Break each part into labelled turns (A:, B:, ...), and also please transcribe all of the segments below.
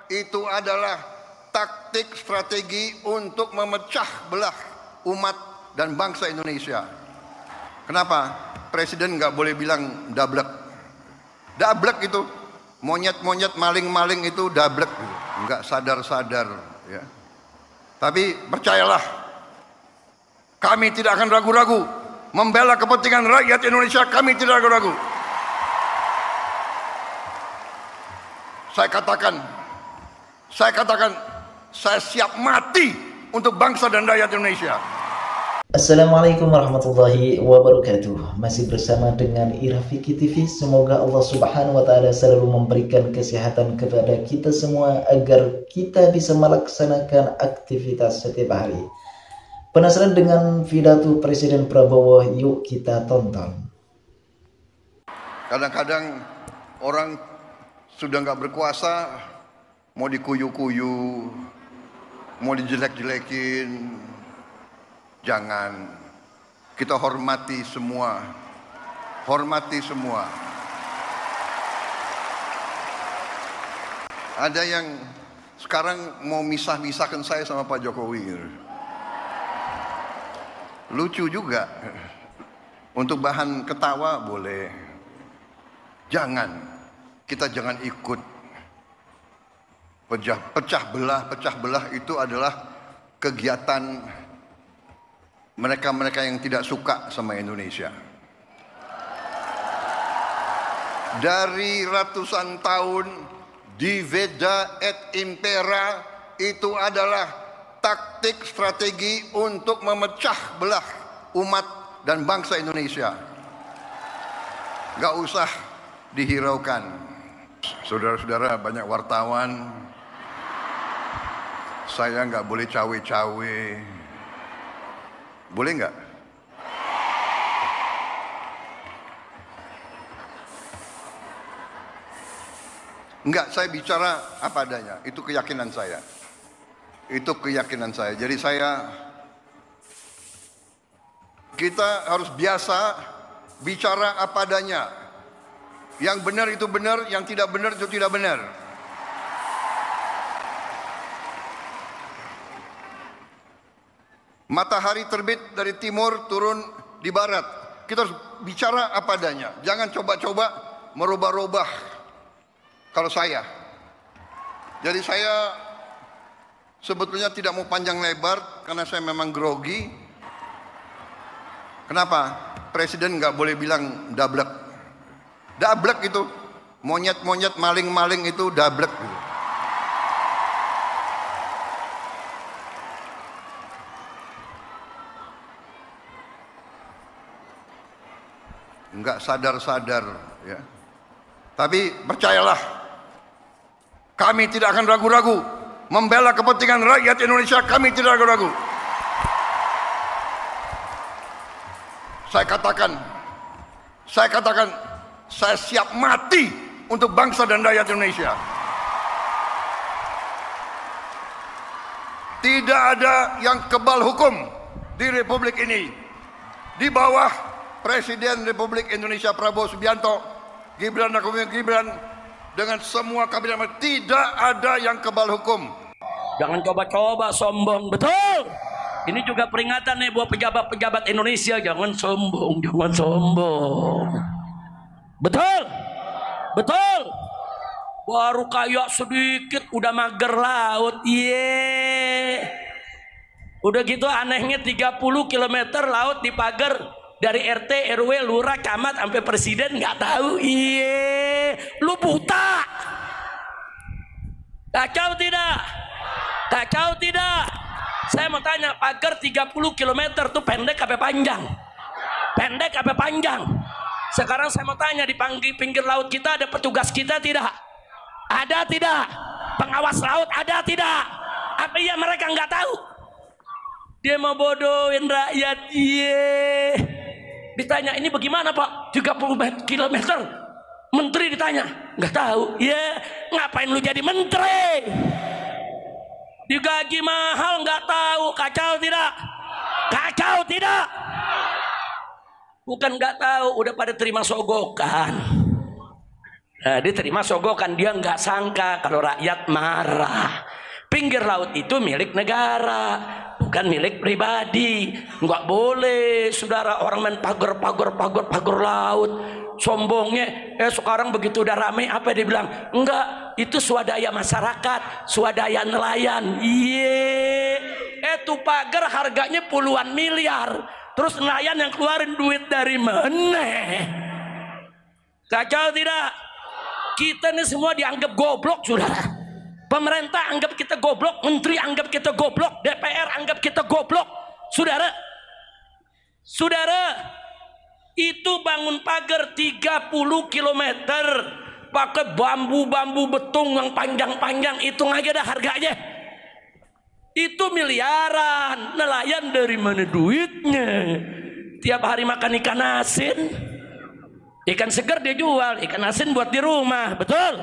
A: Itu adalah taktik strategi untuk memecah belah umat dan bangsa Indonesia. Kenapa? Presiden nggak boleh bilang dablek. Dablek itu monyet-monyet, maling-maling itu dablek, nggak sadar-sadar. Ya. Tapi percayalah, kami tidak akan ragu-ragu membela kepentingan rakyat Indonesia. Kami tidak ragu-ragu. Saya katakan, saya siap mati untuk bangsa dan rakyat Indonesia.
B: Assalamualaikum warahmatullahi wabarakatuh. Masih bersama dengan Irafiki TV. Semoga Allah subhanahu wa ta'ala selalu memberikan kesehatan kepada kita semua, agar kita bisa melaksanakan aktivitas setiap hari. Penasaran dengan pidato Presiden Prabowo? Yuk kita tonton.
A: Kadang-kadang orang sudah nggak berkuasa, mau dikuyu-kuyu, mau dijelek-jelekin. Jangan, kita hormati semua, hormati semua. Ada yang sekarang mau misah-misahkan saya sama Pak Jokowi. Lucu juga. Untuk bahan ketawa boleh. Jangan, kita jangan ikut pecah belah itu adalah kegiatan mereka-mereka yang tidak suka sama Indonesia. Dari ratusan tahun, diveda et impera itu adalah taktik strategi untuk memecah belah umat dan bangsa Indonesia. Gak usah dihiraukan. Saudara-saudara, banyak wartawan, saya nggak boleh cawe-cawe. Boleh nggak? Enggak, saya bicara apa adanya. Itu keyakinan saya. Itu keyakinan saya. Jadi kita harus biasa bicara apa adanya. Yang benar itu benar, yang tidak benar itu tidak benar. Matahari terbit dari timur, turun di barat. Kita harus bicara apa adanya. Jangan coba-coba merubah-rubah. Kalau saya. Jadi saya sebetulnya tidak mau panjang lebar karena saya memang grogi. Kenapa? Presiden nggak boleh bilang dablek. Dablek itu monyet-monyet, maling-maling itu dablek. Nggak sadar-sadar, ya. Tapi percayalah, kami tidak akan ragu-ragu membela kepentingan rakyat Indonesia. Kami tidak ragu-ragu. Saya katakan, saya siap mati untuk bangsa dan rakyat Indonesia. Tidak ada yang kebal hukum di Republik ini. Di bawah Presiden Republik Indonesia Prabowo Subianto, Gibran Raka Buming Gibran, dengan semua kabinet, tidak ada yang kebal hukum.
C: Jangan coba-coba sombong, betul. Ini juga peringatan nih buat pejabat-pejabat Indonesia, jangan sombong, jangan sombong. Betul, betul. Baru kayak sedikit udah mager laut, Udah gitu anehnya 30 km laut dipagar. Dari RT, RW, lurah, camat, sampai presiden nggak tahu. Lu buta. Kacau tidak? Kacau tidak? Saya mau tanya, pagar 30 km tuh pendek apa panjang? Pendek apa panjang? Sekarang saya mau tanya, di pinggir laut kita ada petugas kita tidak? Ada tidak? Pengawas laut ada tidak? Apa iya mereka nggak tahu? Dia mau bodohin rakyat. Ditanya, ini bagaimana Pak? 30 km. Menteri ditanya, nggak tahu. Ngapain lu jadi menteri? Digaji mahal nggak tahu. Kacau tidak? Kacau tidak? Bukan nggak tahu, udah pada terima sogokan. Diterima sogokan, dia nggak sangka kalau rakyat marah. Pinggir laut itu milik negara, bukan milik pribadi. Nggak boleh saudara orang main pagar laut. Sombongnya, sekarang begitu udah rame apa dia bilang? Enggak, itu swadaya masyarakat, swadaya nelayan. Itu pagar harganya puluhan miliar. Terus nelayan yang keluarin duit dari mana? Kacau tidak? Kita ini semua dianggap goblok, saudara. Pemerintah anggap kita goblok, menteri anggap kita goblok, DPR anggap kita goblok. Saudara, itu bangun pagar 30 km pakai bambu betung yang panjang-panjang, hitung aja dah harganya. Itu miliaran. Nelayan dari mana duitnya? Tiap hari makan ikan asin, ikan segar dia jual, ikan asin buat di rumah. Betul?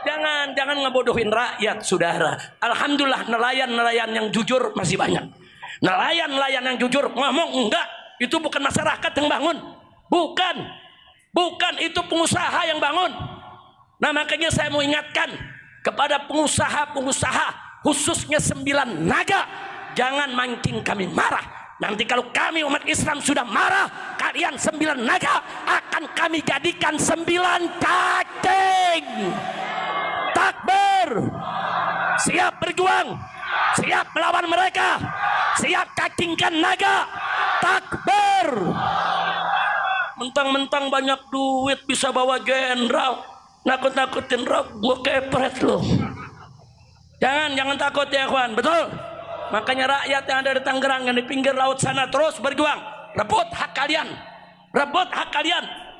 C: Jangan ngebodohin rakyat, saudara. Alhamdulillah nelayan yang jujur masih banyak. Nelayan yang jujur ngomong enggak, itu bukan masyarakat yang bangun, bukan itu pengusaha yang bangun. Nah makanya saya mau ingatkan kepada pengusaha khususnya 9 naga, jangan mancing kami marah. Nanti kalau kami umat Islam sudah marah, kalian 9 naga akan kami jadikan 9 cacing. Takbir, siap berjuang, siap melawan mereka, siap cacingkan naga. Takbir. Mentang-mentang banyak duit bisa bawa jenderal, nakut-nakutin rok, gue kepret loh. Jangan takut ya kawan, betul. Makanya rakyat yang ada di Tangerang, yang di pinggir laut sana terus berjuang, rebut hak kalian.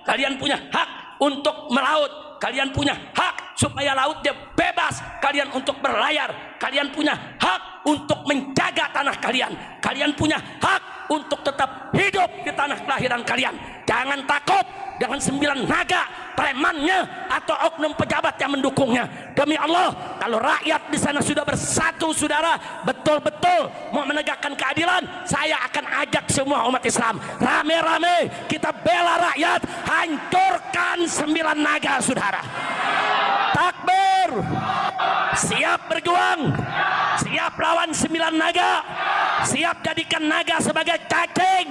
C: Kalian punya hak untuk melaut. Kalian punya hak supaya lautnya bebas. Kalian untuk berlayar. Kalian punya hak untuk menjaga tanah kalian. Kalian punya hak untuk tetap hidup di tanah kelahiran kalian. Jangan takut dengan 9 naga premannya atau oknum pejabat yang mendukungnya. Demi Allah, kalau rakyat di sana sudah bersatu, saudara, betul-betul mau menegakkan keadilan, saya akan ajak semua umat Islam rame-rame kita bela rakyat, hancurkan 9 naga, saudara. Takbir, siap berjuang, siap lawan 9 naga, siap jadikan naga sebagai cacing.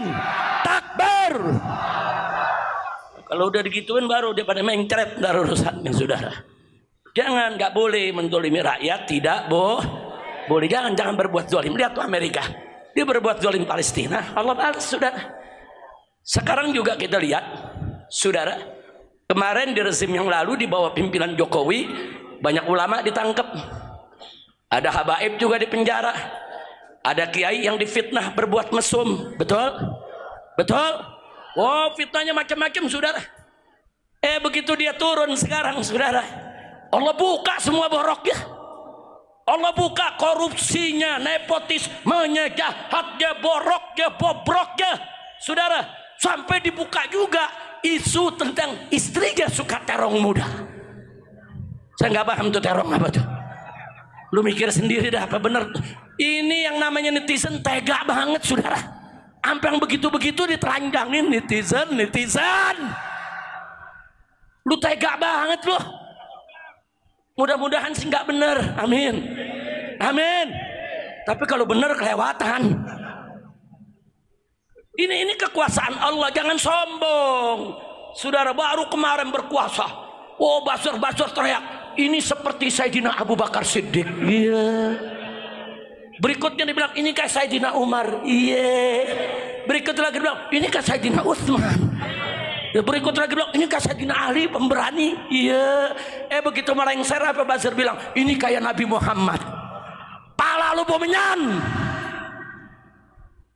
C: Takbir. Kalau udah digituin baru dia pada mencret dari urusannya, saudara. Nggak boleh mendolimi rakyat, tidak boleh. Jangan berbuat zalim. Lihat tuh Amerika, dia berbuat zalim Palestina, Allah balas, saudara. Sekarang juga kita lihat, saudara, kemarin di rezim yang lalu di bawah pimpinan Jokowi banyak ulama ditangkap, ada habaib juga di penjara, ada kiai yang difitnah berbuat mesum, betul. Oh, fitnahnya macam-macam, saudara. Begitu dia turun sekarang, saudara, Allah buka semua boroknya. Allah buka korupsinya, nepotismenya, jahatnya, boroknya, bobroknya, saudara. Sampai dibuka juga isu tentang istrinya suka terong muda. Saya nggak paham tuh terong apa tuh. Lu mikir sendiri dah apa bener. Ini yang namanya netizen tega banget, saudara. Sampai yang begitu-begitu ditelanjangin netizen. Lu tega banget lu. Mudah-mudahan sih nggak bener. Amin. Tapi kalau bener kelewatan. Ini kekuasaan Allah, jangan sombong. Saudara baru kemarin berkuasa. Oh, basur teriak, ini seperti Sayyidina Abu Bakar Siddiq. Iya. Berikutnya dibilang ini kayak Sayyidina Umar. Iya. Berikutnya lagi bilang ini kayak Sayyidina Utsman. Berikut lagi bilang ini kayak Sayyidina Ali pemberani. Iya. Begitu melengsar apa Basir bilang ini kayak Nabi Muhammad. Pala lu bomenyan.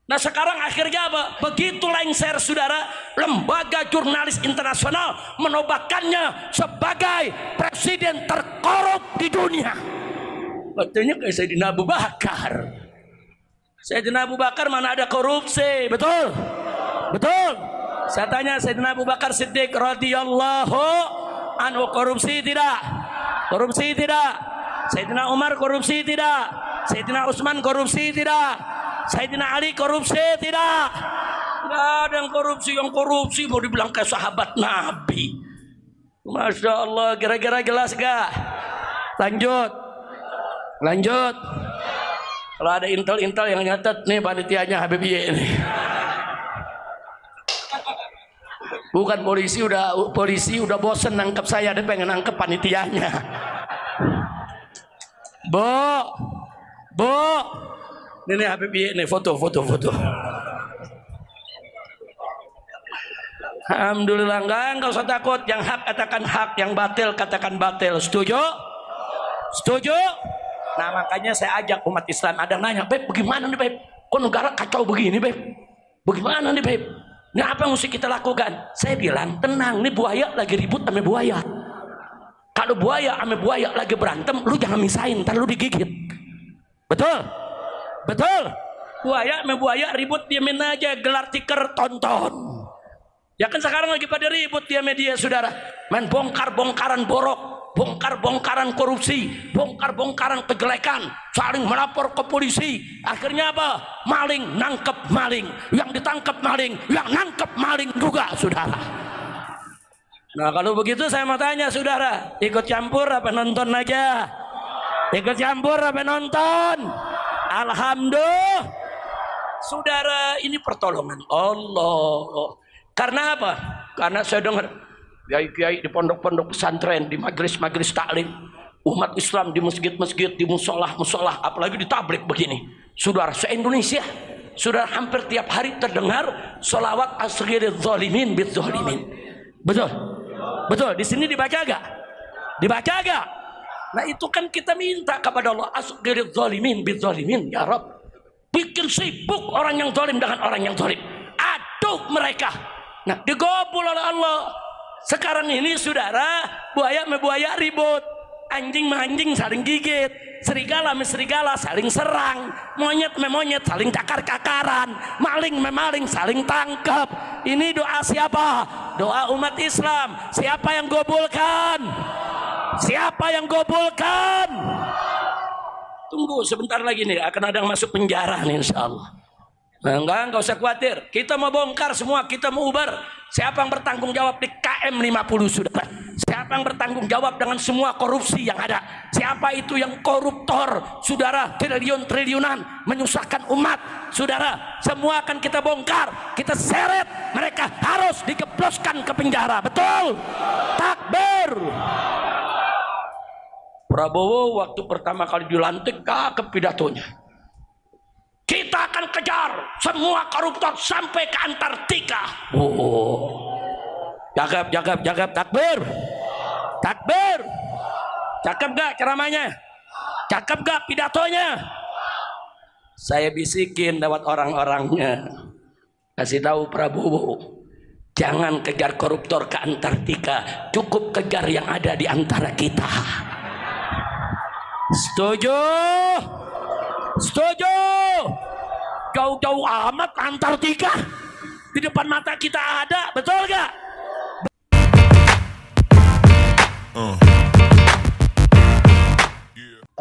C: Nah sekarang akhirnya apa? Begitu lengser, saudara, lembaga jurnalis internasional menobatkannya sebagai presiden terkorup di dunia. Katanya kayak Sayyidina Abu Bakar. Sayyidina Abu Bakar mana ada korupsi, betul? Saya tanya Sayyidina Abu Bakar Siddiq radhiyallahu anhu korupsi tidak? Sayyidina Umar korupsi tidak? Sayyidina Utsman korupsi tidak? Sayyidina Ali korupsi tidak? Nggak ada yang korupsi mau dibilang kayak sahabat Nabi. Masya Allah, kira-kira jelas gak? Lanjut. Lanjut. Kalau ada intel-intel yang nyatet nih panitianya Habib Y ini. Bukan polisi udah bosen nangkep saya, dia pengen nangkep panitianya. Bu. Ini Habib Y ini foto. Alhamdulillah, enggak usah takut. Yang hak katakan hak, yang batil katakan batil. Setuju? Setuju? Nah makanya saya ajak umat Islam. Ada nanya, Beb bagaimana nih Beb? Kok negara kacau begini Beb? Bagaimana nih Beb? Ini apa yang mesti kita lakukan? Saya bilang tenang, nih buaya lagi ribut sama buaya. Kalau buaya sama buaya lagi berantem, lu jangan misahin, ntar lu digigit. Betul? Betul? Buaya sama buaya ribut, diamin aja, gelar tikar tonton. Ya kan sekarang lagi pada ribut dia media, saudara. Main bongkar-bongkaran borok, bongkar-bongkaran korupsi, bongkar-bongkaran kejelekan, saling melapor ke polisi. Akhirnya apa? Maling nangkep maling, yang ditangkap maling, yang nangkep maling juga, saudara. Nah kalau begitu saya mau tanya saudara, ikut campur apa nonton aja? Ikut campur apa nonton? Alhamdulillah. Saudara, ini pertolongan Allah. Karena apa? Karena saya dengar kiai-kiai di pondok-pondok pesantren, di majelis-majelis taklim, umat Islam di masjid-masjid, di musolah-musolah, apalagi di tablik begini. Saudara, se-Indonesia, saudara hampir tiap hari terdengar sholawat asghiril zalimin bit zalimin. Betul? Betul, di sini dibaca gak? Dibaca gak? Nah itu kan kita minta kepada Allah, asghiril zalimin bit zalimin, ya Rabb. Bikin sibuk orang yang zalim dengan orang yang zalim. Aduk mereka. Nah digobol oleh Allah. Sekarang ini saudara, buaya sama buaya ribut, anjing sama anjing saling gigit, serigala sama serigala saling serang, monyet sama monyet saling cakar-cakaran, maling sama maling saling tangkap. Ini doa siapa? Doa umat Islam. Siapa yang gobulkan? Siapa yang gobulkan? Tunggu sebentar lagi nih, akan ada yang masuk penjara nih insya Allah. Nah, enggak usah khawatir. Kita mau bongkar semua, kita mau ubar. Siapa yang bertanggung jawab di KM 50 saudara? Siapa yang bertanggung jawab dengan semua korupsi yang ada? Siapa itu yang koruptor saudara, triliun-triliunan menyusahkan umat saudara? Semua akan kita bongkar, kita seret. Mereka harus dikeploskan ke penjara. Betul? Takbir. Prabowo waktu pertama kali dilantik cakep pidatonya. Kita akan kejar semua koruptor sampai ke Antartika. Cakep, takbir. Takbir. Cakep gak ceramahnya? Cakep gak pidatonya? Saya bisikin lewat orang-orangnya. Kasih tahu Prabowo, jangan kejar koruptor ke Antartika, cukup kejar yang ada di antara kita. Setuju? Setuju? Jauh-jauh amat Antartika di depan mata kita ada, betul gak?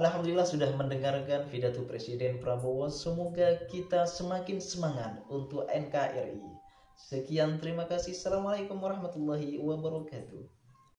B: Alhamdulillah sudah mendengarkan pidato Presiden Prabowo. Semoga kita semakin semangat untuk NKRI. Sekian, terima kasih. Assalamualaikum warahmatullahi wabarakatuh.